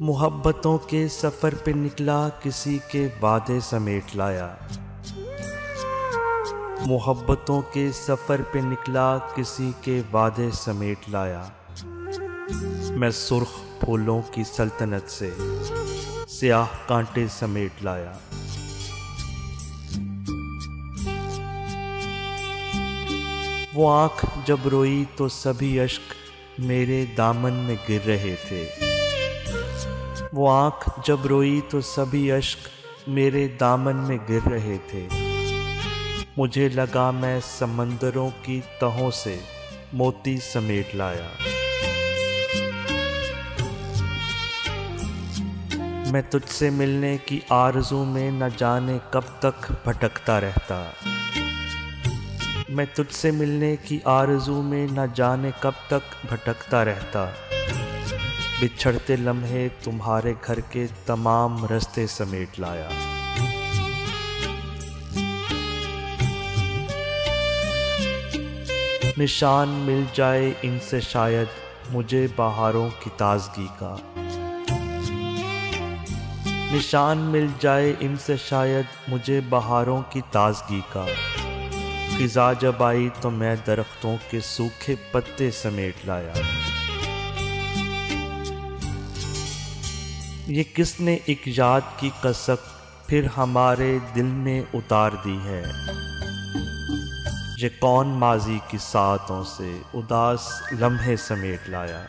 मोहब्बतों के सफ़र पे निकला, किसी के वादे समेट लाया। मोहब्बतों के सफ़र पे निकला, किसी के वादे समेट लाया। मैं सुर्ख फूलों की सल्तनत से स्याह कांटे समेट लाया। वो आँख जब रोई तो सभी अश्क मेरे दामन में गिर रहे थे। वो आँख जब रोई तो सभी अश्क मेरे दामन में गिर रहे थे। मुझे लगा मैं समंदरों की तहों से मोती समेट लाया। मैं तुझसे मिलने की आरज़ू में न जाने कब तक भटकता रहता। मैं तुझसे मिलने की आरज़ू में न जाने कब तक भटकता रहता। बिछड़ते लम्हे तुम्हारे घर के तमाम रास्ते समेट लाया। निशान मिल जाए इनसे शायद मुझे बहारों की ताजगी का। निशान मिल जाए इनसे शायद मुझे बहारों की ताजगी का। ख़िज़ा जब आई तो मैं दरख्तों के सूखे पत्ते समेट लाया। ये किसने एक याद की कसक फिर हमारे दिल में उतार दी है। ये कौन माजी की सातों से उदास लम्हे समेट लाया।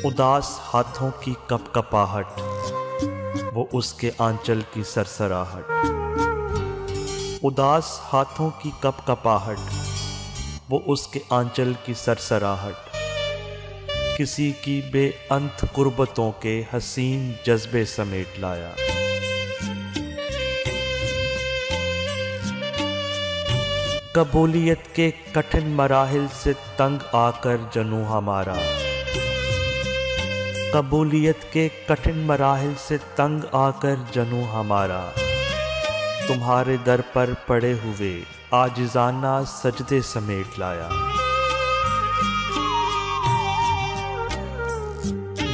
उदास हाथों की कपकपाहट, वो उसके आंचल की सरसराहट। उदास हाथों की कपकपाहट, वो उसके आंचल की सरसराहट। किसी की बेअंत कुर्बतों के हसीन जज्बे समेट लाया। कबूलियत के कठिन मराहिल से तंग आकर जनू हमारा। कबूलियत के कठिन मराहिल से तंग आकर जनू हमारा। तुम्हारे दर पर पड़े हुए आजिज़ाना सजदे समेट लाया।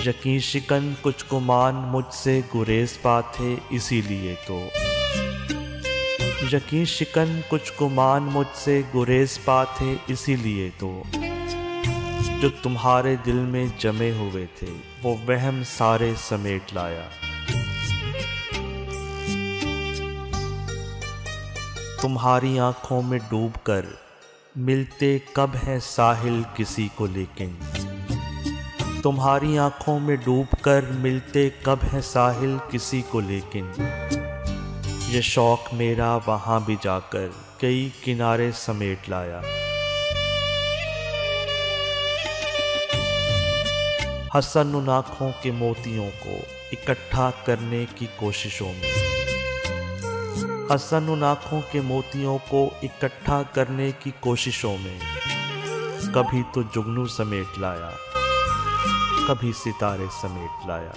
यकीन शिकन कुछ गुमान मुझसे गुरेज पाते इसीलिए तो। यकीन शिकन कुछ गुमान मुझसे गुरेज पाते इसीलिए तो। जो तुम्हारे दिल में जमे हुए थे वो वहम सारे समेट लाया। तुम्हारी आंखों में डूबकर मिलते कब है साहिल किसी को, लेकिन तुम्हारी आंखों में डूबकर मिलते कब है साहिल किसी को, लेकिन ये शौक मेरा वहाँ भी जाकर कई किनारे समेट लाया। हसन उन आँखों के मोतियों को इकट्ठा करने की कोशिशों में। हसन उन आँखों के मोतियों को इकट्ठा करने की कोशिशों में। कभी तो जुगनू समेट लाया, कभी सितारे समेट लाया।